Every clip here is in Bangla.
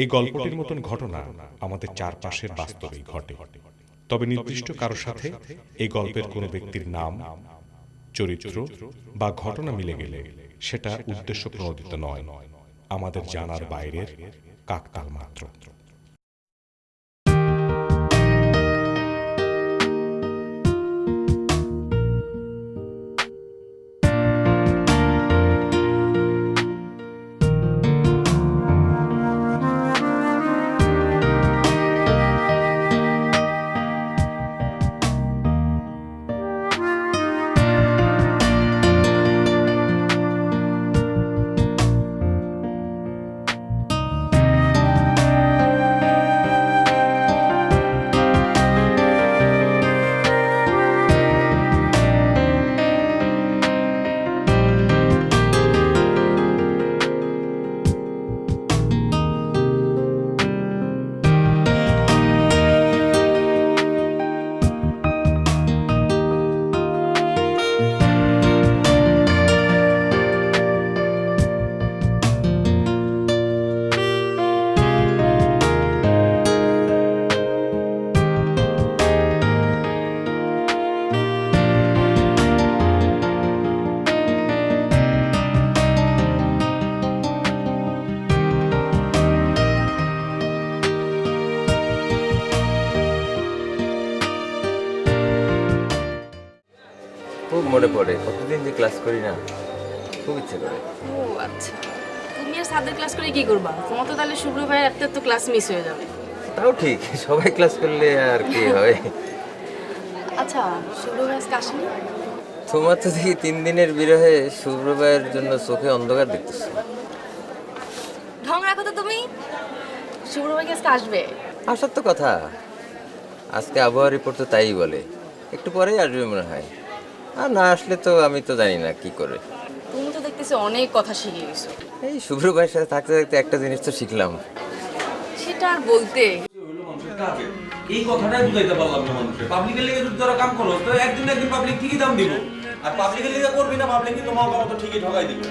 এই গল্পটির মতন ঘটনা আমাদের চারপাশের বাস্তবেই ঘটে, তবে নির্দিষ্ট কারো সাথে এই গল্পের কোনো ব্যক্তির নাম, চরিত্র বা ঘটনা মিলে গেলে সেটা উদ্দেশ্য প্রণোদিত নয়, আমাদের জানার বাইরের কাকতাল মাত্র। খুব মনে পড়ে, কতদিন যে ক্লাস করি না, খুব ইচ্ছে করে। ও আচ্ছা, তুমি আর সাদের ক্লাস করে কি করবা? তোমার তো তাহলে শুভ্র ভাইয়ের একটা তো ক্লাস মিস হয়ে যাবে। তাও ঠিক, সবাই ক্লাস করলে আর কি হয়। আচ্ছা, শুভ্র ভাই আজকে আসেনি? তোমার তো দেখি 3 দিনের বিরহে শুভ্র ভাইয়ের জন্য চোখে অন্ধকার দেখতেছি। ঢং রাখো তো তুমি। শুভ্র ভাই আজকে আসবে। আসার তো কথা, আজকে আবহাওয়া রিপোর্ট তো তাই বলে, একটু পরেই আসবে মনে হয়। আর না আসলে তো আমি তো জানি না কি করে। তুমি তো দেখতেছি অনেক কথা শিখে গেছো। এই শুভ্র ভাইয়ের সাথে থাকতে থাকতে একটা জিনিস তো শিখলাম। সেটা আর বলতে। এই কথাটাই বুঝাইতে পারলাম না মানুষের। পাবলিকের লিগে যদি তোরা কাম করো তো একদিন না একদিন পাবলিক ঠিকই দাম দিব, আর পাবলিকের লিগে করবি না, পাবলিক কিন্তু মহকা মতো ঠিকই ঠকাই দিবে।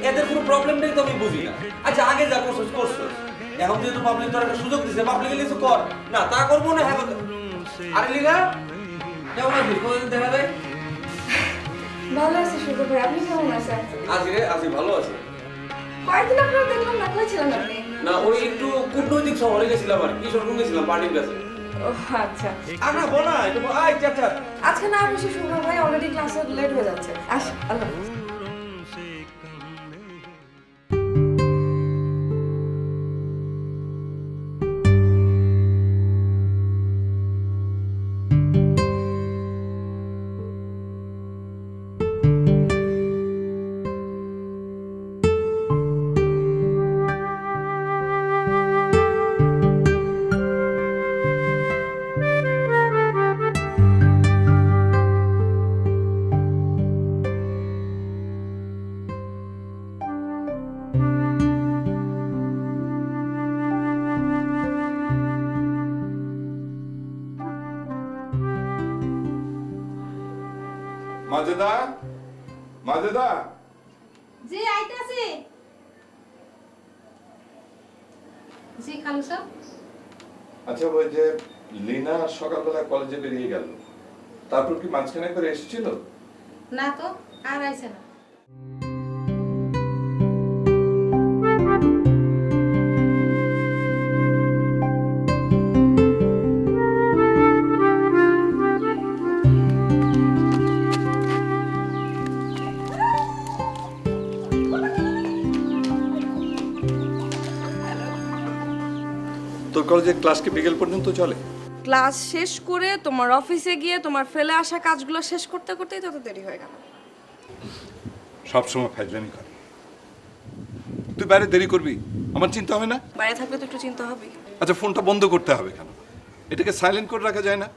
এদের কোনো প্রবলেমটাই তো আমি বুঝি না। আচ্ছা, আগে যা করছিস করছিস, এখন যেহেতু পাবলিক তোর একটা সুযোগ দিছে, পাবলিকের লিগে কর না, তা করবো না। হ্যাঁ, আরে লিগা কেমন আছিস? কোনদিন দেখা যায়? ভালো আছি শুভ্র ভাই, আপনি কেমন আছেন? আজি ভালো আছে। কয়েকদিন আপনারা দেখলাম না, কই ছিলেন আপনি? না, ওই একটু কূটনৈতিক শহরে গেছিলাম, আর কি সরকার গেছিলাম পার্টির কাছে। ও আচ্ছা, আরে বলা এটা আই চাচা। আজকে না বেশি শুভ্র ভাই, অলরেডি ক্লাসে লেট হয়ে যাচ্ছে। আল্লাহ হাফেজ। মাজেদা, মাজেদা। জি আইতাছি। জি খালু সাহেব। আচ্ছা, ওই যে লিনা সকালবেলা কলেজে বেরিয়ে গেল, তারপর কি মাঝখানে করে এসেছিল? না তো, আর আইছে না। তোর কলেজের ক্লাস কি বিকেল পর্যন্ত চলে? ক্লাস শেষ করে তোমার অফিসে গিয়ে তোমার ফেলে আসা কাজগুলো শেষ করতে করতেই তত দেরি হয়ে গেল। সবসময় ফাইজলামি করে। তুই বাইরে দেরি করবি, আমার চিন্তা হবে না? বাইরে থাকলে তো একটু চিন্তা হবেই। আচ্ছা, ফোনটা বন্ধ করতে হবে কেন? এটাকে সাইলেন্ট করে রাখা যায় না?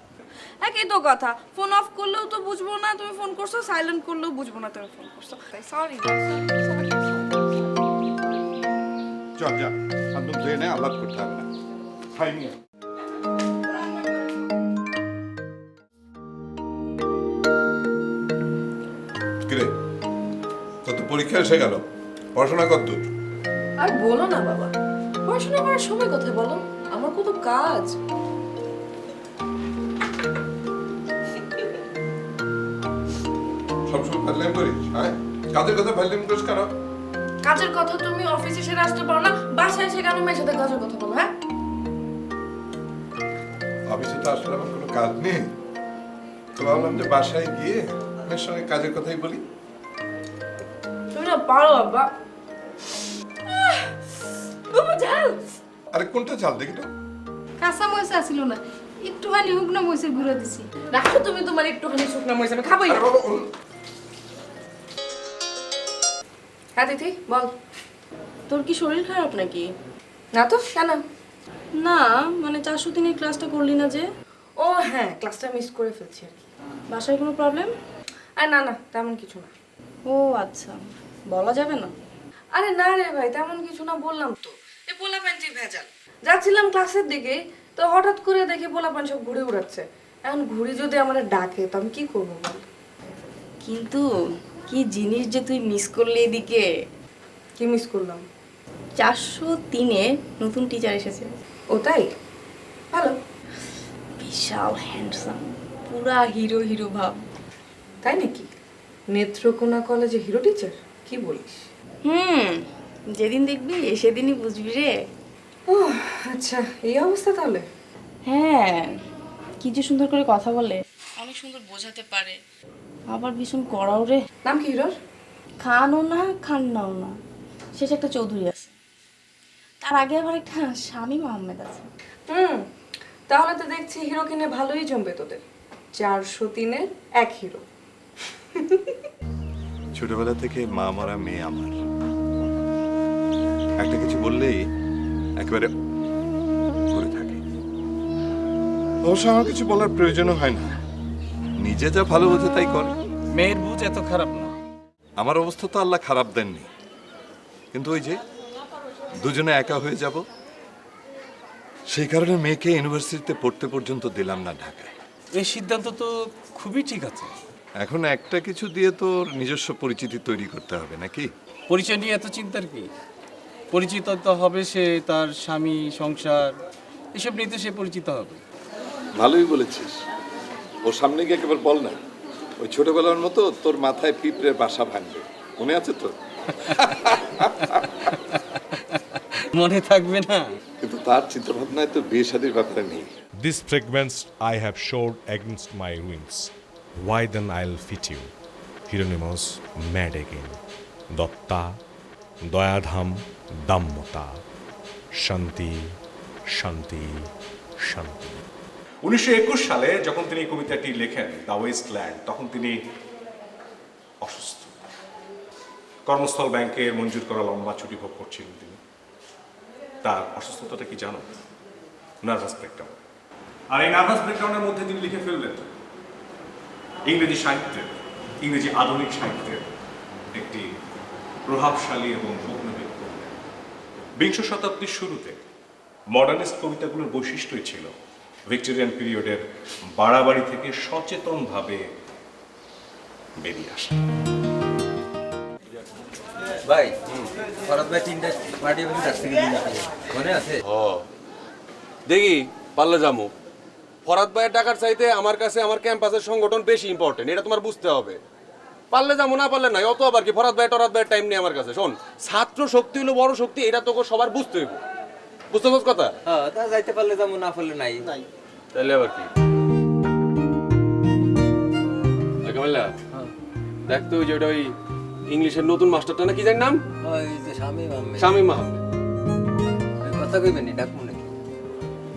একই তো কথা, ফোন অফ করলেও তো বুঝবো না তুমি ফোন করছো, সাইলেন্ট করলেও বুঝবো না তুমি ফোন করছো। সরি। চল যা, হাত মুখ ধুয়ে নে, আলাপ করতে হবে না। খাইনি। কিরে, তোর তো পরীক্ষা এসে গেল, পড়াশোনা কতদূর? আর বলো না বাবা, পড়াশোনা করার সময় কোথায় বলো? আমার কত কাজ। সবসময় ফাইলাম করিস, হ্যাঁ? কাজের কথা ফাইলাম করিস কেন? কাজের কথা তুমি অফিসে সেরে আসতে পারো না, বাসায় এসে কেন মেয়ের সাথে কাজের কথা বলো? হ্যাঁ, অফিসে তো আসলে আমার কোনো কাজ নেই, তো ভাবলাম যে বাসায় গিয়ে মেয়ের সঙ্গে কাজের কথাই বলি। তুমি না পারো বাবা। বাবা যাও। আরে কোনটা চাল দেখি তো? কাঁচা মরিচ আসিল না, একটুখানি শুকনো মরিচের গুঁড়ো দিছি। রাখো তুমি তোমার একটুখানি শুকনো মরিচ, আমি খাবোই। আরে বাবা হ্যাঁ দিদি বল। তোর কি শরীর খারাপ নাকি? না তো, কেন? না মানে 403-এর ক্লাসটা করলি না যে? ও হ্যাঁ, ক্লাসটা মিস করে ফেলছি আর কি। বাসায় কোনো প্রবলেম? আর না না, তেমন কিছু না। ও আচ্ছা, বলা যাবে না? আরে না রে ভাই, তেমন কিছু না, বললাম তো। এই পোলাপানটি ভেজাল। যাচ্ছিলাম ক্লাসের দিকে, তো হঠাৎ করে দেখি পোলাপান সব ঘুরে উড়াচ্ছে। এখন ঘুড়ি যদি আমার ডাকে তো আমি কি করবো বল? কিন্তু কি জিনিস যে তুই মিস করলি এদিকে। কি মিস করলাম? 403-এ নতুন টিচার এসেছে। ও তাই? ভালো। বিশাল হ্যান্ডসাম, পুরা হিরো হিরো ভাব। তাই নাকি? নেত্রকোনা কলেজে হিরো টিচার? কি বলিস? যেদিন দেখবি সেদিনই বুঝবি রে। ও আচ্ছা, এই অবস্থা তাহলে? হ্যাঁ, কি যে সুন্দর করে কথা বলে, অনেক সুন্দর বোঝাতে পারে, আবার ভীষণ কড়াও রে। নাম কি হিরোর? খানও না খান্নাও না, শেষে একটা চৌধুরী আছে, তার আগে আবার একটা স্বামী আহমেদ আছে। তাহলে তো দেখছি হিরো কিনে ভালোই জমবে তোদের। 403-এর এক হিরো। ছোটবেলা থেকে মা মরা মেয়ে আমার, একটা কিছু বললেই একেবারে করে থাকে। অবশ্য আমার কিছু বলার প্রয়োজনও হয় না, নিজে যা ভালো বোঝে তাই করে। মেয়ের বুঝ এত খারাপ না। আমার অবস্থা তো আল্লাহ খারাপ দেননি, কিন্তু ওই যে দুজনে একা হয়ে যাব, সেই কারণে মেয়েকে ইউনিভার্সিটিতে পড়তে পর্যন্ত দিলাম না ঢাকায়। এই সিদ্ধান্ত তো খুবই ঠিক আছে। এখন একটা কিছু দিয়ে তো ওর নিজস্ব পরিচিতি তৈরি করতে হবে নাকি? পরিচয় নিয়ে এত চিন্তার কি? পরিচিত তো হবে সে, তার স্বামী, সংসার, এসব নিয়ে তো সে পরিচিত হবে। ভালোই বলেছিস, ওর সামনে গিয়ে একেবারে বল না ওই ছোটবেলার মতো তোর মাথায় পিঁপড়ের বাসা ভাঙবে, মনে আছে তো? মনে থাকবে না? কিন্তু তার চিন্তা ভাবনায় তো বিয়ে শাদীর ব্যাপারে নেই। These fragments I have showed against my wings. Why then I'll fit you. Hieronymus mad again. Dotta, Doyadham, Dammota. Shanti, Shanti, Shanti. 1921 সালে যখন তিনি কবিতাটি লেখেন দ্য ওয়েস্টল্যান্ড, তখন তিনি অসুস্থ। কর্মস্থল ব্যাংকের মঞ্জুর করা লম্বা ছুটি ভোগ করছিলেন তিনি। তার অসুস্থতাটা কি জানো? Nervous breakdown. আর এই নার্ভাস ব্রেকডাউনের মধ্যে তিনি লিখে ফেললেন ইংরেজি সাহিত্যের, ইংরেজি আধুনিক সাহিত্যের একটি প্রভাবশালী এবং উপনবী কবিতা। বিংশ শতাব্দীর শুরুতে মডার্নিস্ট কবিতাগুলোর বৈশিষ্ট্যই ছিল ভিক্টোরিয়ান পিরিয়ডের বাড়াবাড়ি থেকে সচেতনভাবে বেরিয়ে আসা। ভাই শরৎ ভাই 3টা পার্টি অফিসে ডাকতে গেলেন, মনে আছে? দেখি পারলে যাবো। ফরাদ ভাইয়ের টাকার চাইতে আমার কাছে আমার ক্যাম্পাসের সংগঠন বেশি ইম্পর্টেন্ট, এটা তোমার বুঝতে হবে। পারলে যাবো, না পারলে নাই, অত আবার কি ফরাদ ভাইয়ের টাইম নেই আমার কাছে। শোন, ছাত্র শক্তি হলো বড় শক্তি, এটা তোকে সবার বুঝতে হইব। বুঝতে পারছ কথা? হ্যাঁ, তা যাইতে পারলে যাবো, না পারলে নাই। তাহলে আবার কি? দেখ তো ওই যে ওই ইংলিশের নতুন মাস্টারটা না, কি জানি নাম? ওই যে শামীম আহমেদ। কথা কইবেন নি, ডাকমু নাকি?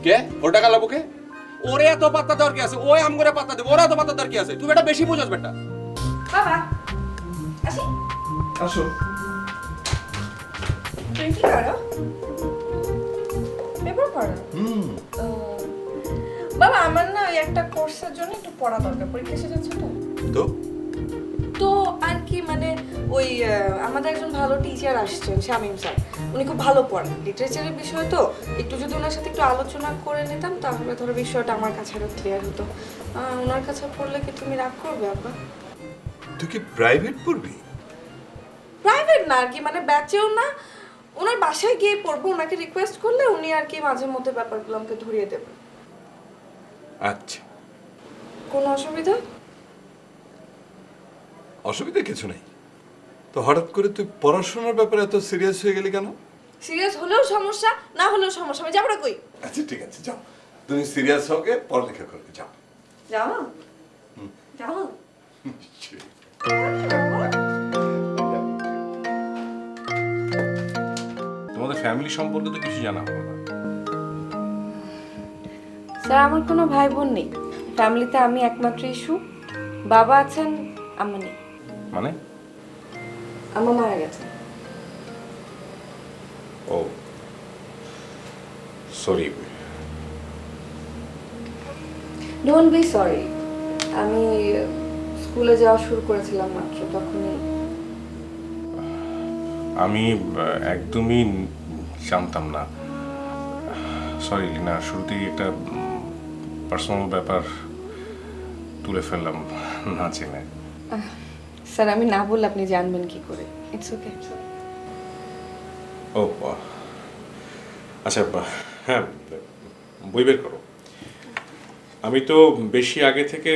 কে ওর টাকা লাবো কে? ওরে এত পাত্তা দেওয়ার কি আছে? ওই আম করে পাত্তা দেবো, ওরা এত পাত্তা দেওয়ার কি আছে? তুই বেটা বেশি বুঝাস বেটা। বাবা আসি। আসো। তুমি কি করো? পেপার পড়ো? ও বাবা, আমার না ওই একটা কোর্সের জন্য একটু পড়া দরকার, পরীক্ষা এসে যাচ্ছে তো। তো আর কি মানে ওই আমাদের একজন ভালো টিচার আসছেন, শামীম স্যার। উনি খুব ভালো পড়ান লিটারেচারের বিষয়, তো একটু যদি ওনার সাথে একটু আলোচনা করে নিতাম তাহলে ধরো বিষয়টা আমার কাছে আরো ক্লিয়ার হতো। ওনার কাছে পড়লে কি তুমি রাগ করবে আব্বা? তুই কি প্রাইভেট পড়বি? প্রাইভেট না আর কি, মানে ব্যাচেও না, ওনার বাসায় গিয়ে পড়বো, ওনাকে রিকোয়েস্ট করলে উনি আর কি মাঝে মধ্যে ব্যাপারগুলো আমাকে ধরিয়ে দেবে। আচ্ছা, কোনো অসুবিধা? অসুবিধা কিছু নেই। তো হঠাৎ করে তুই পড়াশোনার ব্যাপারে এত সিরিয়াস হয়ে গেলি কেন? সিরিয়াস হলেও সমস্যা, না হলেও সমস্যা, আমি যাবো না কই। আচ্ছা ঠিক আছে, যাও, তুমি সিরিয়াস হও গে, পড়ালেখা করবে, যাও। যাও যাও। তোমাদের ফ্যামিলি সম্পর্কে তো কিছু জানা হলো না। স্যার আমার কোনো ভাই বোন নেই, ফ্যামিলিতে আমি একমাত্র ইস্যু। বাবা আছেন, আম্মা নেই। মানে? আম্মা মারা গেছেন। ও সরি। ডোন্ট বি সরি, আমি স্কুলে যাওয়া শুরু করেছিলাম মাত্র তখনই। আমি একদমই জানতাম না। সরি লিনা, শুরুতেই একটা পার্সোনাল ব্যাপার তুলে ফেললাম না জেনে। স্যার আমি না বললে আপনি জানবেন কি করে? It's okay. ও আচ্ছা, হ্যাঁ বই বের করো। আমি তো বেশি আগে থেকে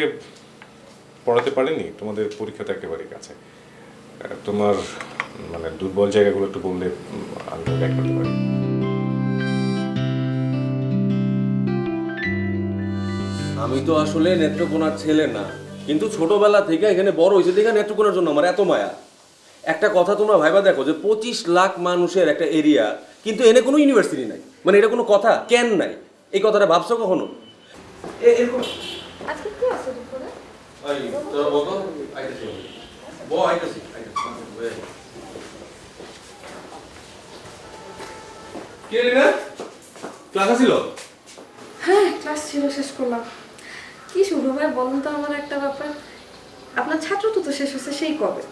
পড়াতে পারিনি, তোমাদের পরীক্ষা তো একেবারেই কাছে। তোমার মানে দুর্বল জায়গাগুলো একটু বললে আমি গাইড করতে পারি। আমি তো আসলে নেত্রকোনার ছেলে না, কিন্তু ছোটবেলা থেকে এখানে বড় হয়েছে দেখে নেত্রকোনার জন্য আমার এত মায়া। একটা কথা তোমরা ভাইবা দেখো যে 25 লাখ মানুষের একটা এরিয়া, কিন্তু এনে কোনো ইউনিভার্সিটি নাই। মানে এটা কোনো কথা কেন নাই? এই কথাটা ভাবছো কখনো? এরকম আজকে কি আছে দুপুরে? তোরা বলো, আইতেছি আইতেছি। কে রে না? ক্লাস ছিল? হ্যাঁ ক্লাস ছিল, শেষ করলাম। কি শুরু ভাই বলুন তো আমার একটা ব্যাপার, আপনার ছাত্র তো শেষ হচ্ছে সেই কবে,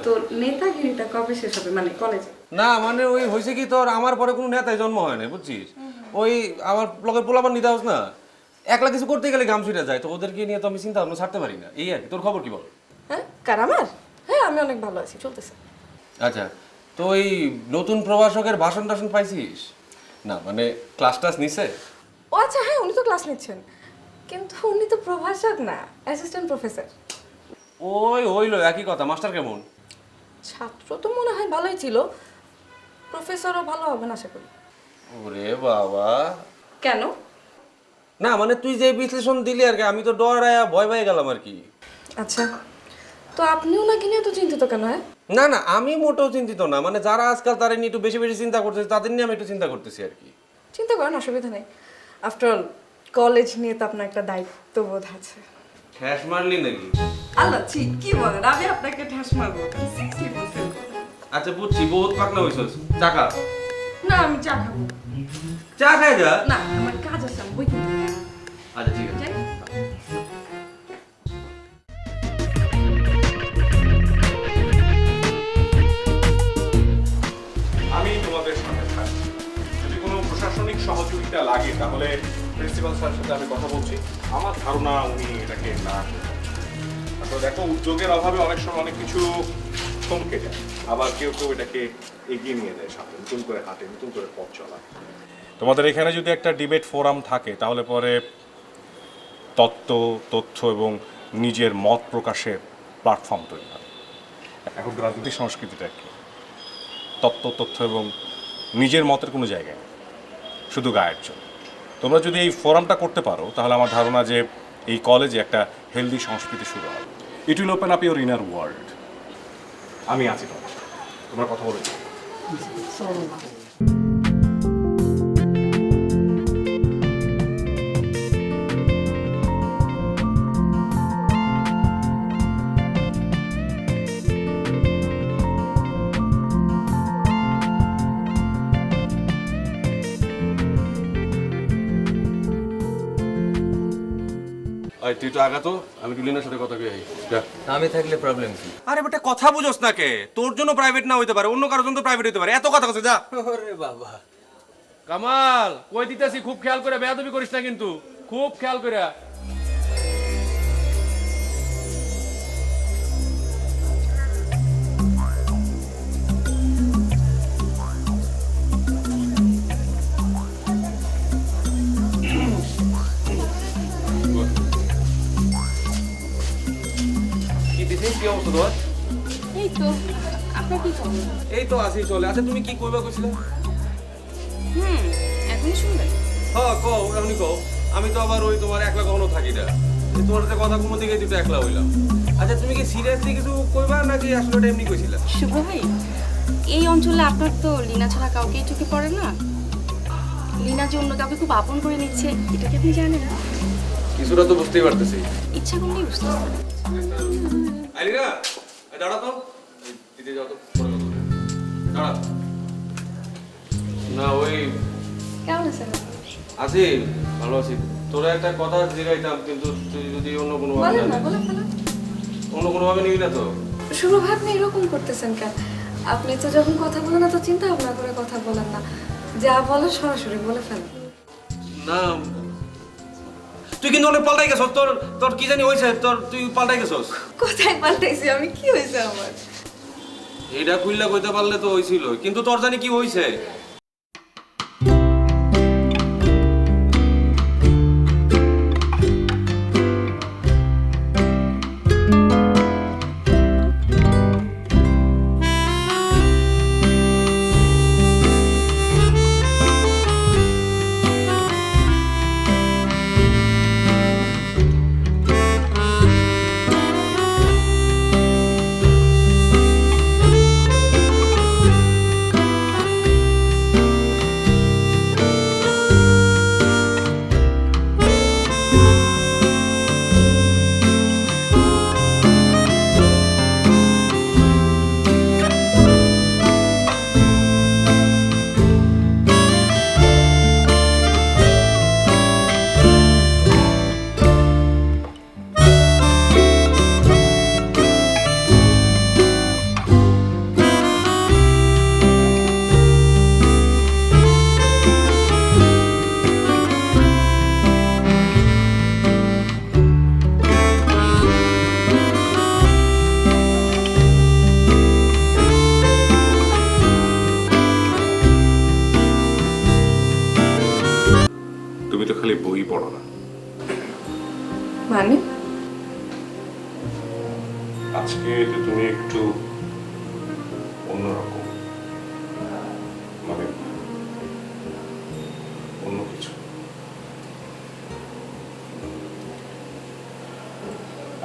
তো নেতাগিরিটা কবে শেষ হবে মানে কলেজে? না মানে ওই হয়েছে কি, তোর আমার পরে কোনো নেতাই জন্ম হয় না বুঝছিস। ওই আমার ব্লগের পোলাপান নিতে হোস না, একলা কিছু করতে গেলে গাম ছুটে যায়, তো ওদেরকে নিয়ে তো আমি চিন্তা ভাবনা ছাড়তে পারি না, এই আর কি। তোর খবর কি বল? হ্যাঁ কার আমার? হ্যাঁ আমি অনেক ভালো আছি, চলতেছে। আচ্ছা, তো ওই নতুন প্রভাষকের ভাষণ টাষণ পাইছিস? না মানে ক্লাস টাস নিছে? ও আচ্ছা হ্যাঁ, উনি তো ক্লাস নিচ্ছেন, কিন্তু উনি তো প্রভাষক না, অ্যাসিস্ট্যান্ট প্রফেসর। ওইলো একই কথা। মাস্টার কেমন? ছাত্র তো মনে হয় ভালোই ছিল, প্রফেসরও ভালো হবে না আশা করি। ওরে বাবা। কেন? না মানে তুই যে বিশ্লেষণ দিলি আর কি, আমি তো ডরায়া ভয় পেয়ে গেলাম আর কি। আচ্ছা, তো আপনি ওনাকে নিয়ে তো চিন্তিত কেন? হ্যাঁ না না, আমি মোটেও চিন্তিত না, মানে যারা আজকাল তারা নিয়ে একটু বেশি বেশি চিন্তা করতেছে তাদের নিয়ে আমি একটু চিন্তা করতেছি আর কি। চিন্তা করেন, অসুবিধা নেই। আফটার অল কলেজ নিয়ে তো আপনার একটা দায়িত্ববোধ আছে। ঠ্যাস মারলি নাকি? আল্লাহ ছি, কি বলেন, আমি আপনাকে ঠাস মারবো? আচ্ছা বুঝছি, বহুত পাকনা হইছস। চাকা না আমি চা খাবো। চা খাই যা। না আমার কাজ আছে, আমি বই কিনতে যাবো। আচ্ছা ঠিক আছে। যাই? আমি তোমাদের সাথে থাকছি, যদি কোনো প্রশাসনিক সহযোগিতা লাগে তাহলে প্রিন্সিপাল স্যারের সাথে আমি কথা বলছি। আমার ধারণা উনি এটাকে না করবেন। আসলে দেখো, উদ্যোগের অভাবে অনেক সময় অনেক কিছু থমকে যায়, আবার কেউ কেউ এটাকে এগিয়ে নিয়ে যায় সামনে, নতুন করে হাঁটে, নতুন করে পথ চলা। তোমাদের এখানে যদি একটা ডিবেট ফোরাম থাকে তাহলে পরে তত্ত্ব, তথ্য এবং নিজের মত প্রকাশের প্ল্যাটফর্ম তৈরি হয়। এখন রাজনৈতিক সংস্কৃতিটা কি? তত্ত্ব, তথ্য এবং নিজের মতের কোনো জায়গায় নেই, শুধু গায়ের জন্য। তোমরা যদি এই ফোরামটা করতে পারো তাহলে আমার ধারণা যে এই কলেজে একটা হেলদি সংস্কৃতি শুরু হবে। It will open up your inner world. আমি আছি তোমার সাথে, তোমরা কথা বলে দিও। আই তুই তো আগা তো, আমি টুলিনের সাথে কথা কই। যা। আমি থাকলে প্রবলেম কি? আরে বেটা কথা বুঝোস না কে? তোর জন্য প্রাইভেট না হইতে পারে, অন্য কারোর জন্য প্রাইভেট হইতে পারে। এত কথা কইছ, যা। ওরে বাবা, কামাল কই দিতেছি, খুব খেয়াল করে বেয়াদবি করিস না কিন্তু, খুব খেয়াল করে। আপনার কি খবর? এই তো আসি চলে। আচ্ছা তুমি কি কইবা কইছিলে? এখনই শুনবেন? হ্যাঁ কও, এখনই কও। আমি তো আবার ওই তোমার একলা কখনো থাকি না। তোমার সাথে কথা কমতে গিয়ে দুটো একলা হইলাম। আচ্ছা তুমি কি সিরিয়াসলি কিছু কইবা নাকি আসলে এটা এমনি কইছিলা? শুভ ভাই, এই অঞ্চলে আপনার তো লীনা ছাড়া কাউকেই চোখে পড়ে না। লীনা যে অন্য কাউকে খুব আপন করে নিচ্ছে, এটা কি আপনি জানেন? কিছুটা তো বুঝতেই পারতেছি। ইচ্ছা করলেই বুঝতে পারেন। আইলিনা, দাঁড়া তো। দিতে যাও তো, পরে কথা বলবো। দাঁড়া। না ওই কেমন আছেন? আছি, ভালো আছি। তোরা একটা কথা জিগাইতাম, কিন্তু তুই যদি অন্য কোনো ভাবে বলেন না, বলে ফেলেন। অন্য কোনো ভাবে নিবি না তো? শুভ ভাই, আপনি এরকম করতেছেন কেন? আপনি তো যখন কথা বলেন না তো চিন্তা ভাবনা করে কথা বলেন না, যা বলে সরাসরি বলে ফেলেন। না তুই কিন্তু অনেক পাল্টাই গেছস। তোর তোর কি জানি হইছে, তুই পাল্টাই গেছস। কোথায় পাল্টাইছি আমি? কি হয়েছে আমার? এইটা খুললা কইতে পারলে তো হইছিল, কিন্তু তোর জানি কি হইছে। খালি বই পড়ো না। মানে আজকে তো তুমি একটু অন্যরকম, মানে অন্য কিছু।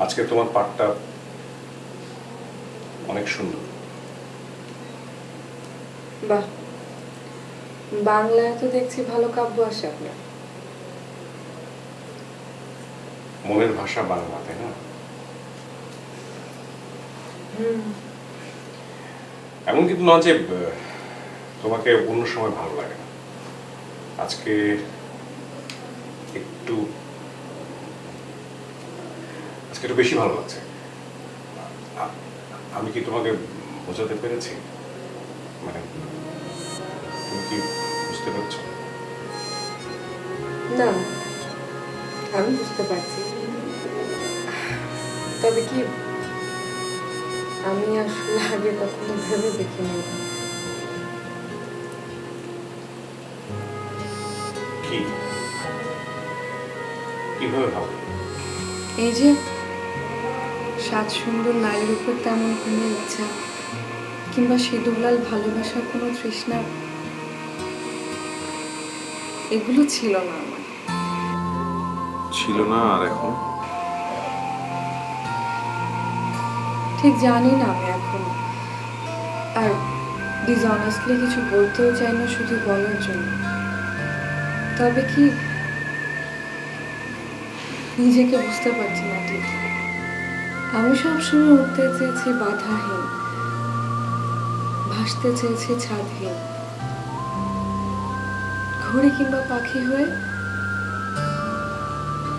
আজকে তোমার পাঠটা অনেক সুন্দর। বাহ, বাংলায় তো দেখছি ভালো কাব্য আসে আপনার। মনের ভাষা বাংলা, তাই না? এমন কিন্তু নয় যে তোমাকে অন্য সময় ভালো লাগে না। আজকে একটু বেশি ভালো লাগছে। আমি কি তোমাকে বোঝাতে পেরেছি? মানে তুমি কি বুঝতে পারছো? না, আমি বুঝতে পারছি, তবে কি আমি আসলে আগে কখনো ভেবে দেখিনি। কি কিভাবে ভাবো? এই যে সাত সুন্দর নারীর উপর তেমন কোনো ইচ্ছা কিংবা সিঁদুরলাল ভালোবাসার কোনো তৃষ্ণা, এগুলো ছিল না আমার। ছিল না, আর এখন? ঠিক জানি না আমি এখন, আর ডিসঅনেস্টলি কিছু বলতেও চাই না শুধু বলার জন্য। তবে কি নিজেকে বুঝতে পারছি না ঠিক। আমি সবসময় উঠতে চেয়েছি বাধাহীন, ভাসতে চেয়েছি ছাদহীন, ঘুড়ি কিংবা পাখি হয়ে।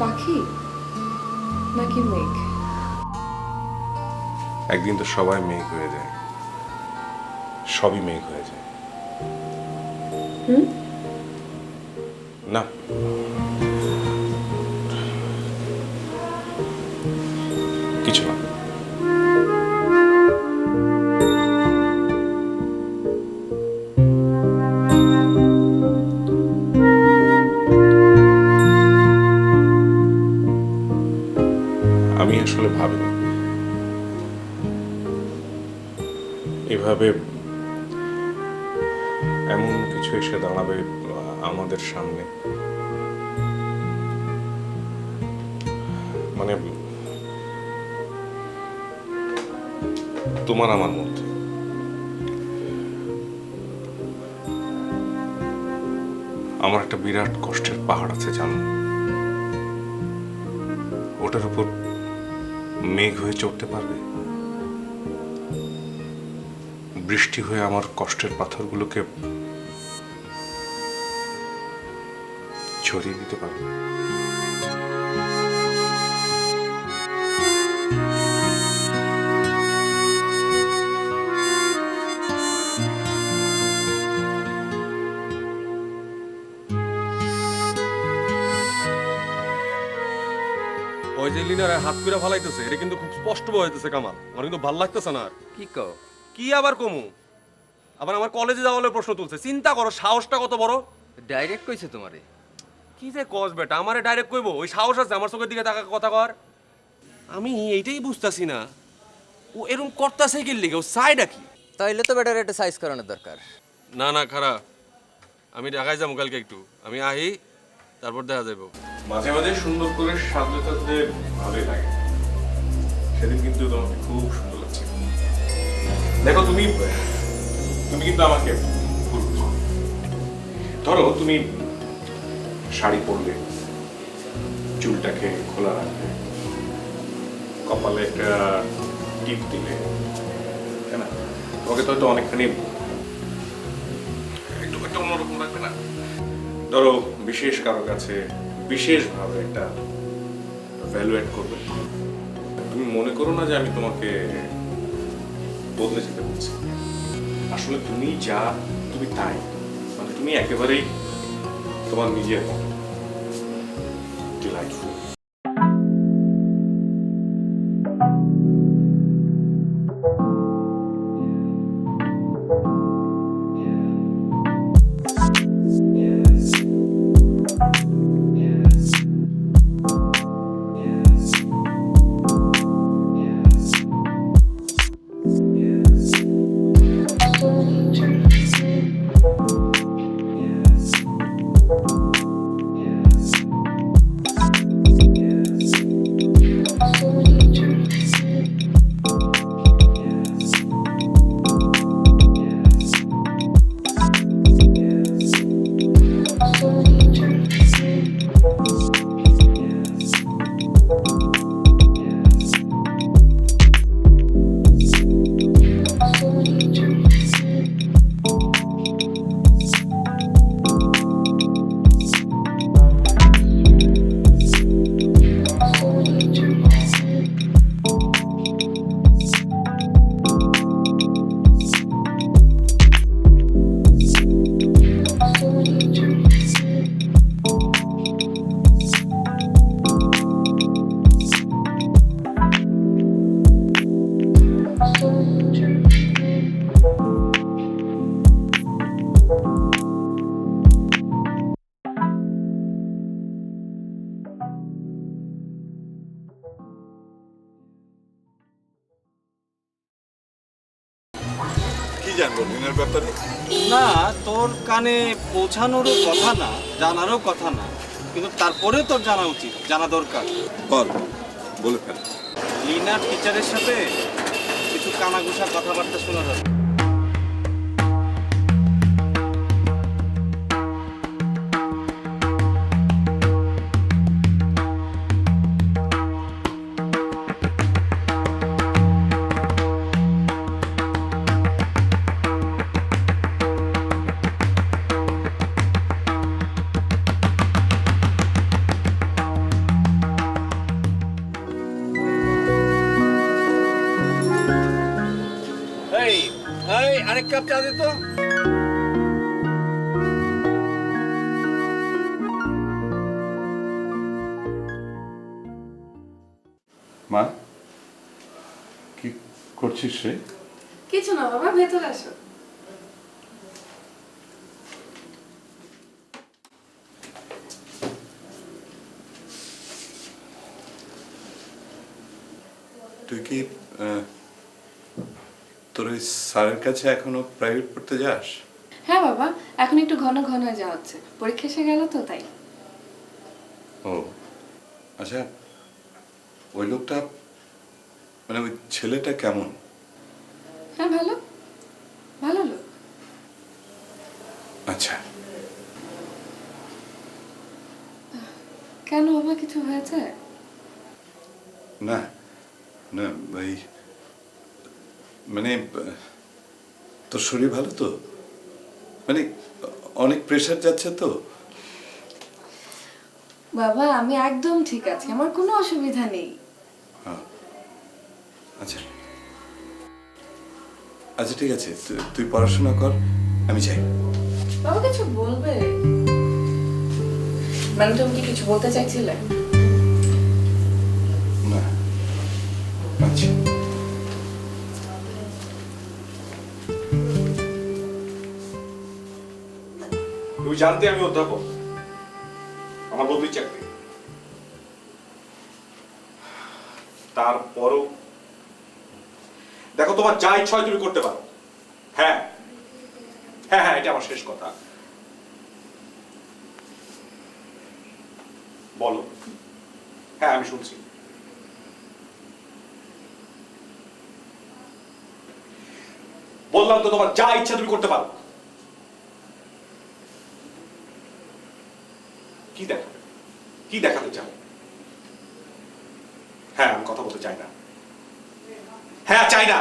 পাখি নাকি মেঘ? একদিন তো সবাই মেঘ হয়ে যায়, সবই মেঘ হয়ে যায়। না, কিছু না। আমি আসলে ভাবিনি এমন কিছু এসে দাঁড়াবে আমাদের সামনে, মানে তোমার আমার মধ্যে আমার একটা বিরাট কষ্টের পাহাড় আছে জানো, ওটার উপর মেঘ হয়ে চড়তে পারবে, বৃষ্টি হয়ে আমার কষ্টের পাথরগুলোকে ছড়িয়ে দিতে পারবে। ওই যে লিনার হাত পিরা ফালাইতেছে, এটা কিন্তু খুব স্পষ্ট হইতেছে কামাল, আমার কিন্তু ভাল লাগতেছে না। আর কি কও? কি আবার কমু, আবার আমার কলেজে যাওয়ার প্রশ্ন তুলছে। চিন্তা করো সাহসটা কত বড়। ডাইরেক্ট কইছে তোমারে? কি যে কস বেটা, আমারে ডাইরেক্ট কইবো? ওই সাহস আছে আমার চোখের দিকে তাকা কথা কর? আমি এইটাই বুঝতাছি না, ও এরকম করতাছে কি লিগে, ও চাইটা কি? তাইলে তো বেটার একটা সাইজ করানোর দরকার। না না খারাপ, আমি ঢাকায় যাবো কালকে, একটু আমি আহি, তারপর দেখা যাবো। মাঝে মাঝে সুন্দর করে সাজতে সাজতে ভালোই লাগে, সেদিন কিন্তু তোমাকে খুব সুন্দর লাগছে। দেখো তুমি কিন্তু আমাকে ভুল বুঝো। ধরো তুমি শাড়ি পরলে, চুলটাকে খোলা রাখলে, কপালে একটা টিপ দিলে, তাই না? তোমাকে তো হয়তো অনেকখানি একটু একটা অন্যরকম লাগবে না? ধরো বিশেষ কারো কাছে বিশেষভাবে একটা ভ্যালু অ্যাড করবে, তুমি মনে করো না যে আমি তোমাকে বদলে যেতে বলছি। আসলে তুমি যা, তুমি তাই, মানে তুমি একেবারেই তোমার নিজের মতো ডিলাইটফুল। জানবো লিনার ব্যাপারে? না, তোর কানে পৌঁছানোরও কথা না, জানারও কথা না, কিন্তু তারপরেও তোর জানা উচিত, জানা দরকার। বল, বলে ফেল। লিনার টিচারের সাথে কিছু কানাঘুষা কথাবার্তা শোনা যাবে। আরেক কাপ চা দে তো। মা, কি করছিস রে? কিছু না বাবা, ভেতরে আসো। তুই কি তোর ওই স্যারের কাছে এখনো প্রাইভেট পড়তে যাস? হ্যাঁ বাবা, এখন একটু ঘন ঘন যাওয়া হচ্ছে, পরীক্ষা এসে গেল তো তাই। ও আচ্ছা, ওই লোকটা মানে ওই ছেলেটা কেমন? হ্যাঁ ভালো, ভালো লোক। আচ্ছা, কেন বাবা, কিছু হয়েছে? না না ভাই, মানে তোর শরীর ভালো তো? মানে অনেক প্রেশার যাচ্ছে তো? বাবা আমি একদম ঠিক আছি, আমার কোনো অসুবিধা নেই। আচ্ছা আচ্ছা ঠিক আছে, তুই পড়াশোনা কর, আমি যাই। বাবা কিছু বলবে? মানে তুমি কি কিছু বলতে চাইছিলে? না আচ্ছা। তুমি জানতে আমি অধ্যাপক, আমার বন্ধুই চাকরি, তারপরও দেখো তোমার যা ইচ্ছা হয় তুমি করতে পারো। হ্যাঁ হ্যাঁ হ্যাঁ, এটা আমার শেষ কথা। বলো। হ্যাঁ আমি শুনছি। বললাম তো তোমার যা ইচ্ছা তুমি করতে পারো। কি দেখাবে, কি দেখাতে চাও? হ্যাঁ আমি কথা বলতে চাই না। হ্যাঁ চাই না।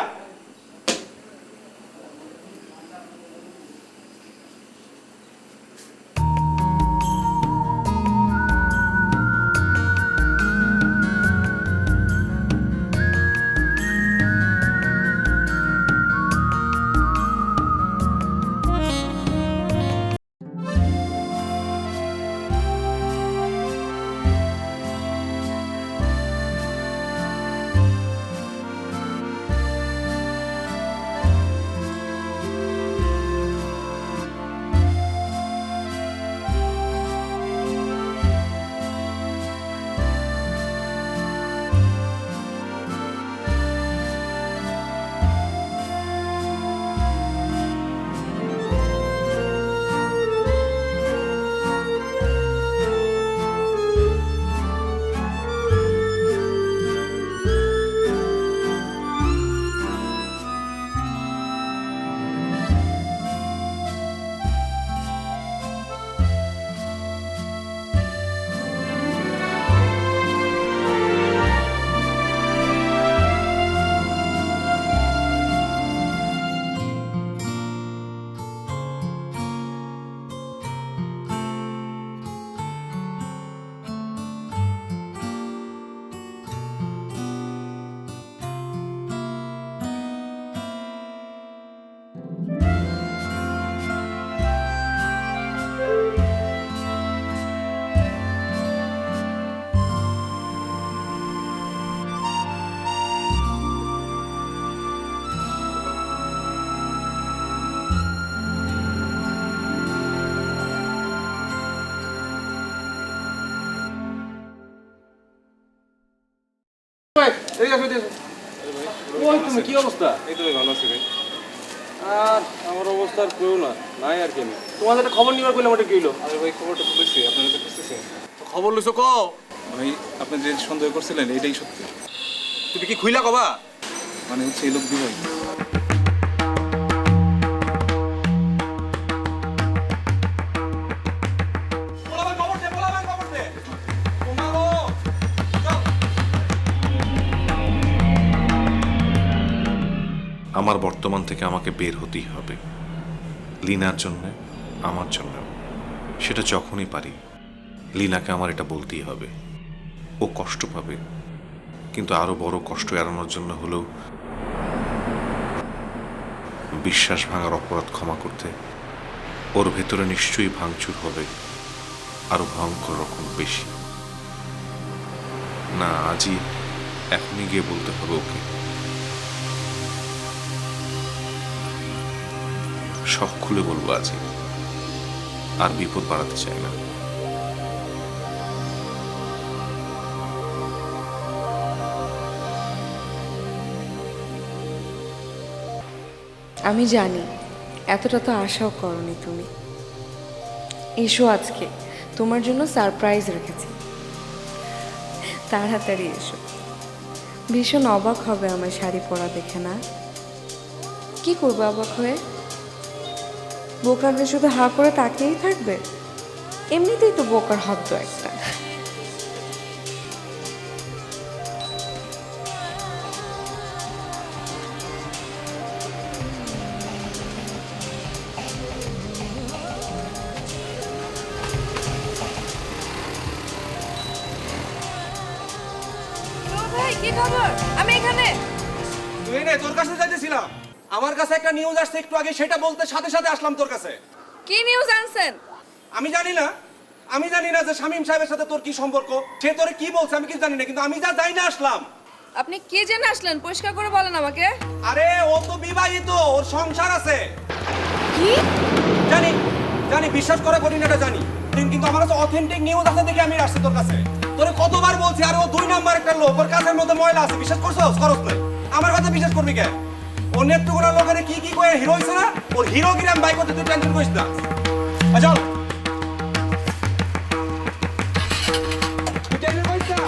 তুমি কি অবস্থা? এই তো ভালো আছি ভাই। আর আমার অবস্থা আর কেউ না, নাই আর কেন। তোমাদের একটা খবর নিবার করলে আমাদের কি হইলো? আরে ভাই খবরটা তো পেয়েছি, আপনারা তো খুঁজতেছেন। খবর লইছো কও। ভাই আপনি যে সন্দেহ করছিলেন এটাই সত্যি। তুমি কি খুইলা কবা? মানে হচ্ছে এই লোক বিভাগ। আমার বর্তমান থেকে আমাকে বের হতেই হবে, লিনার জন্য, আমার জন্য। সেটা যখনই পারি লিনাকে আমার এটা বলতেই হবে। ও কষ্ট পাবে, কিন্তু আরো বড় কষ্ট এড়ানোর জন্য হলেও বিশ্বাস ভাঙার অপরাধ ক্ষমা করতে ওর ভেতরে নিশ্চয়ই ভাঙচুর হবে, আরো ভয়ঙ্কর রকম বেশি। না, আজই এখনই গিয়ে বলতে হবে ওকে। সব খুলে বলবো আজই, আর বিপদ বাড়াতে চাই না। আমি জানি এতটা তো আশাও করনি তুমি। এসো, আজকে তোমার জন্য সারপ্রাইজ রেখেছি, তাড়াতাড়ি এসো। ভীষণ অবাক হবে আমার শাড়ি পরা দেখে। না কি করবো অবাক হয়ে? বোকা হয়ে শুধু হা করে তাকিয়েই থাকবে? এমনিতেই তো বোকার হদ্দ একটা। কি খবর? আমি এখানে। তুই না তোর কাছে যাইতেছিলাম, আমার কাছে একটা নিউজ আসছে একটু আগে, সেটা বলতে সাথে সাথে আসলাম তোর কাছে। কি নিউজ আনছেন? আমি জানি না যে শামীম সাহেবের সাথে তোর কি সম্পর্ক, সে তোরে কি বলছে আমি কি জানি না, কিন্তু আমি যা যাই না আসলাম। আপনি কি জেনে আসলেন? পরিষ্কার করে বলেন আমাকে। আরে ও তো বিবাহিত, ওর সংসার আছে। কি? জানি বিশ্বাস করা করি না, এটা জানি, কিন্তু আমার কাছে অথেন্টিক নিউজ আছে দেখে আমি আসছি তোর কাছে। তোরে কতবার বলছি, আর ও 2 নাম্বার একটা লোক, ওর কাছের মধ্যে ময়লা আছে, বিশ্বাস করছস? করস না, আমার কথা বিশ্বাস করবি কে? ও নেত্রকোনা লোকের কি কয়ে হিরো হইছে না, ওর হিরোগিরি আমি বাই করতে তুই টেনশন করিস না। চল তুই টেনশন করিস না।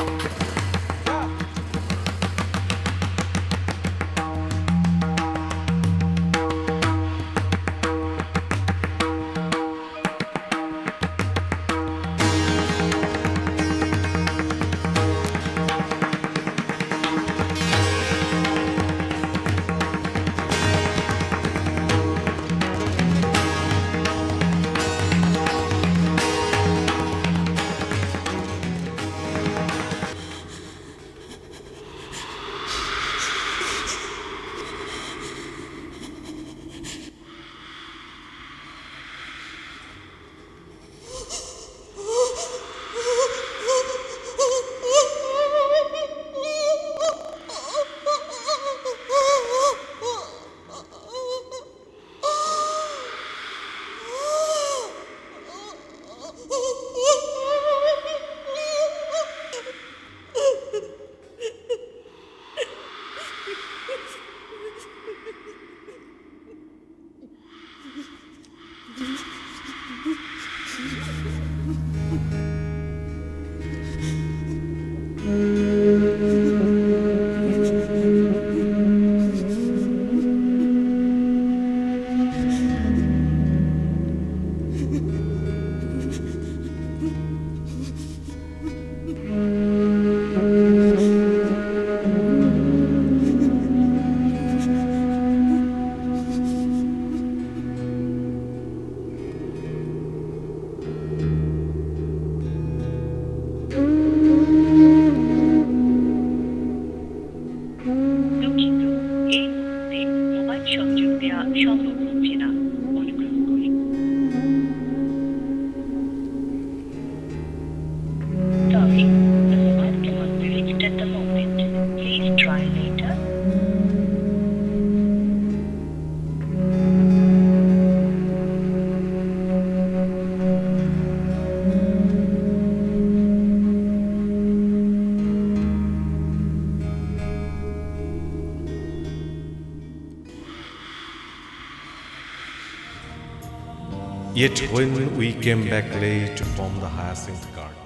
Yet when we came back late from the Hyacinth Garden,